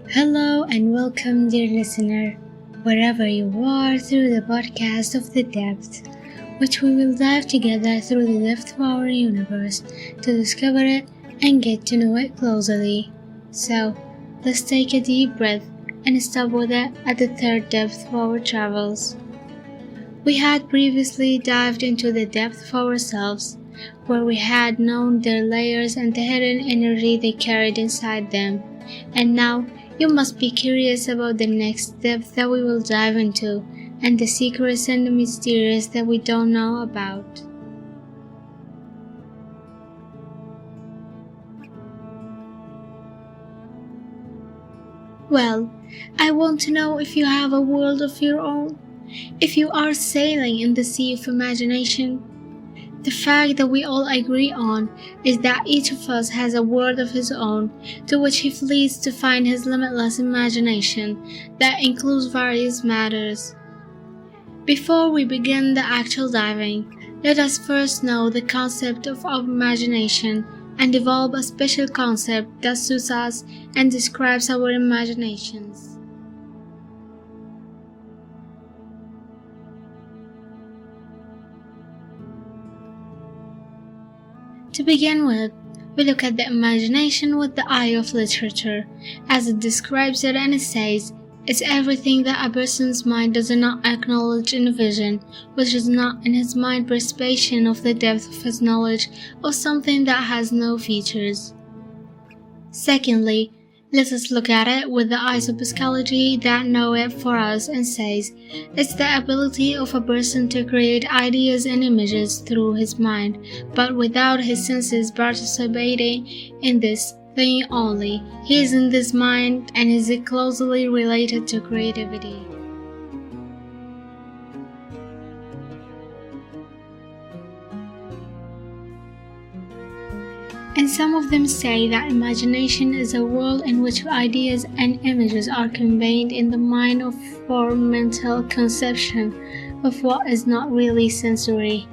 Hello and welcome, dear listener, wherever you are through the podcast of The Depth, which we will dive together through the depth of our universe to discover it and get to know it closely. So, let's take a deep breath and stop with it at the third depth of our travels. We had previously dived into the depth of ourselves, where we had known their layers and the hidden energy they carried inside them, and now you must be curious about the next depth that we will dive into, and the secrets and the mysterious that we don't know about. Well, I want to know if you have a world of your own, if you are sailing in the sea of imagination. The fact that we all agree on is that each of us has a world of his own to which he flees to find his limitless imagination that includes various matters. Before we begin the actual diving, let us first know the concept of imagination and develop a special concept that suits us and describes our imaginations. To begin with, we look at the imagination with the eye of literature, as it describes it and it says, it's everything that a person's mind does not acknowledge in a vision, which is not in his mind participation of the depth of his knowledge of something that has no features. Secondly, let us look at it with the eyes of psychology that know it for us and says, it's the ability of a person to create ideas and images through his mind, but without his senses participating in this thing only. He is in this mind and is closely related to creativity. And some of them say that imagination is a world in which ideas and images are conveyed in the mind for mental conception of what is not really sensory.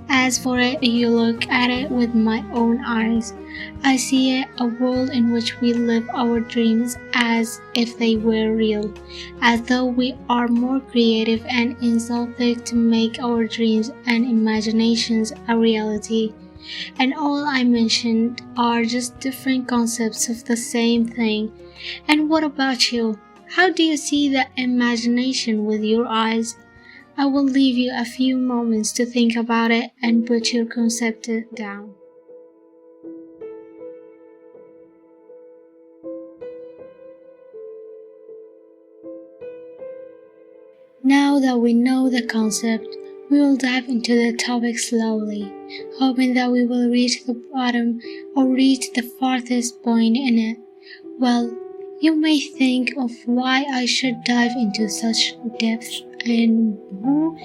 As for it, you look at it with my own eyes. I see it a world in which we live our dreams as if they were real, as though we are more creative and exalted to make our dreams and imaginations a reality. And all I mentioned are just different concepts of the same thing. And what about you? How do you see the imagination with your eyes? I will leave you a few moments to think about it and put your concept down. Now that we know the concept, we will dive into the topic slowly, hoping that we will reach the bottom or reach the farthest point in it. Well, you may think of why I should dive into such depth and who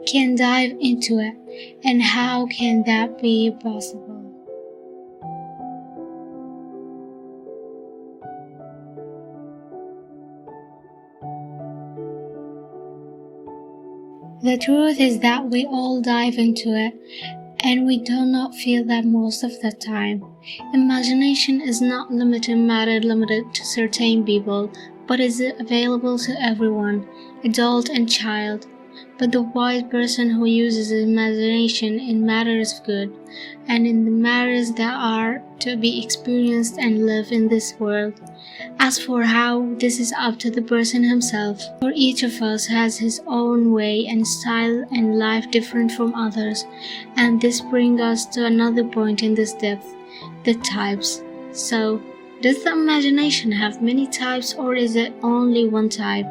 can dive into it and how can that be possible. The truth is that we all dive into it, and we do not feel that most of the time. Imagination is not limited matter limited to certain people, but is available to everyone, adult and child. But the wise person who uses his imagination in matters of good, and in the matters that are to be experienced and live in this world. As for how, this is up to the person himself, for each of us has his own way and style and life different from others, and this brings us to another point in this depth, the types. So, does the imagination have many types or is it only one type?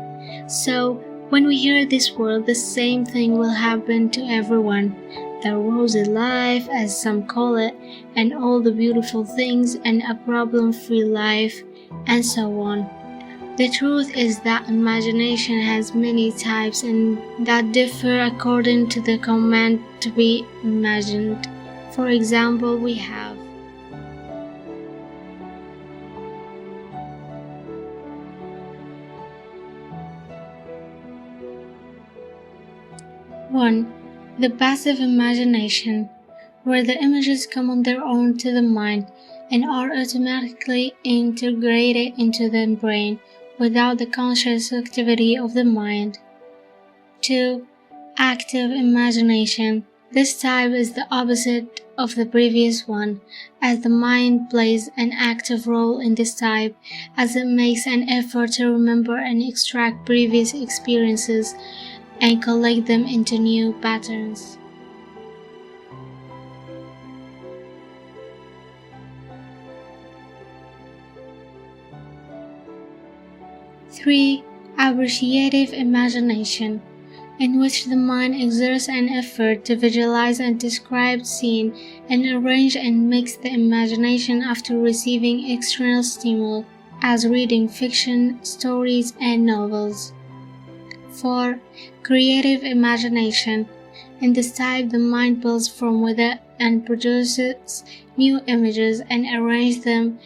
So, when we hear this word, the same thing will happen to everyone. The rosy life, as some call it, and all the beautiful things, and a problem-free life, and so on. The truth is that imagination has many types and that differ according to the command to be imagined. For example, we have 1. The passive imagination, where the images come on their own to the mind and are automatically integrated into the brain without the conscious activity of the mind. 2. Active imagination. This type is the opposite of the previous one, as the mind plays an active role in this type, as it makes an effort to remember and extract previous experiences and collect them into new patterns. 3. Appreciative imagination, in which the mind exerts an effort to visualize a described scene and arrange and mix the imagination after receiving external stimuli, as reading fiction, stories, and novels. 4. Creative imagination. In this type, the mind builds from within and produces new images and arranges them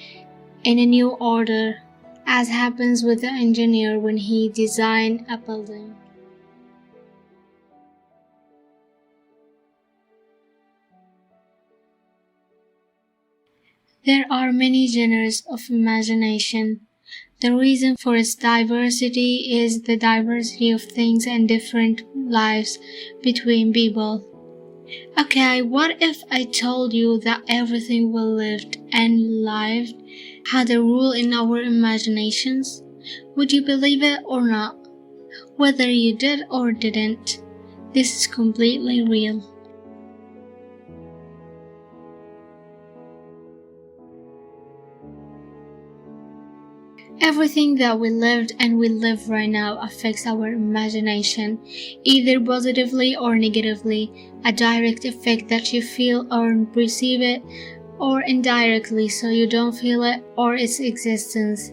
in a new order, as happens with the engineer when he designs a building. There are many genres of imagination. The reason for its diversity is the diversity of things and different lives between people. Okay, what if I told you that everything we lived and lived had a rule in our imaginations? Would you believe it or not? Whether you did or didn't, this is completely real. Everything that we lived and we live right now affects our imagination, either positively or negatively, a direct effect that you feel or perceive it, or indirectly so you don't feel it or its existence.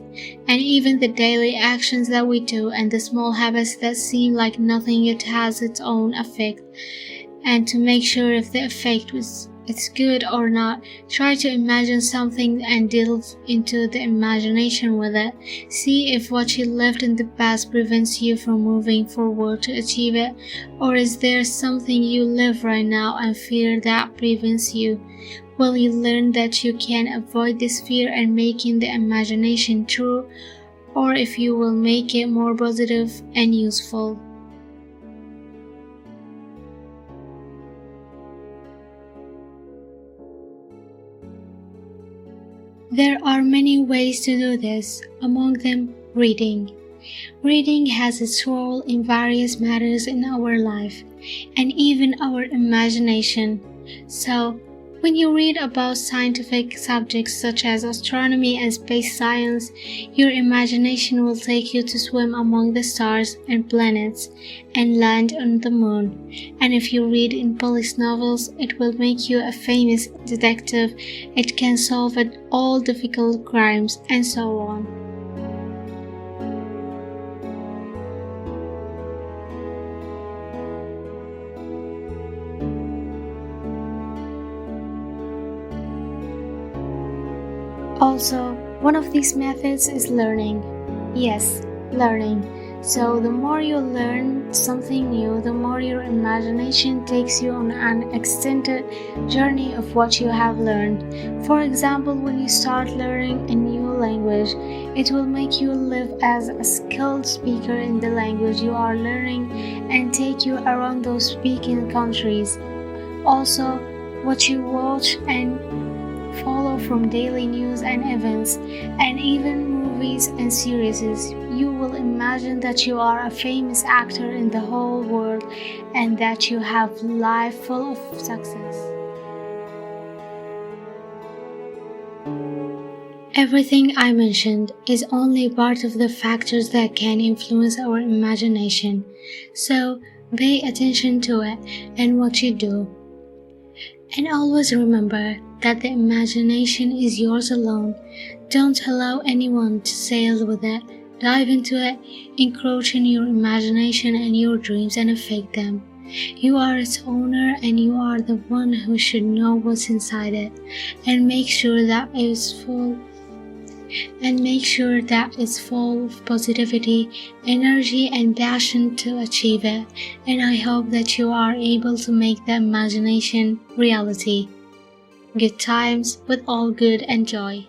And even the daily actions that we do and the small habits that seem like nothing yet has its own effect. And to make sure if the effect it's good or not, try to imagine something and delve into the imagination with it. See if what you lived in the past prevents you from moving forward to achieve it, or is there something you live right now and fear that prevents you? Will you learn that you can avoid this fear and making the imagination true, or if you will make it more positive and useful? There are many ways to do this, among them reading. Reading has its role in various matters in our life, and even our imagination. So, when you read about scientific subjects such as astronomy and space science, your imagination will take you to swim among the stars and planets and land on the moon. And if you read in police novels, it will make you a famous detective. It can solve all difficult crimes and so on. Also, one of these methods is learning. Yes, learning. So the more you learn something new, the more your imagination takes you on an extended journey of what you have learned. For example, when you start learning a new language, it will make you live as a skilled speaker in the language you are learning and take you around those speaking countries. Also, what you watch and follow from daily news and events, and even movies and series, you will imagine that you are a famous actor in the whole world and that you have a life full of success. Everything I mentioned is only part of the factors that can influence our imagination, so pay attention to it and what you do. And always remember that the imagination is yours alone. Don't allow anyone to sail with it, dive into it, encroach in your imagination and your dreams and affect them. You are its owner and you are the one who should know what's inside it, and make sure that it's full of positivity, energy and passion to achieve it. And I hope that you are able to make the imagination reality. Good times with all good and joy.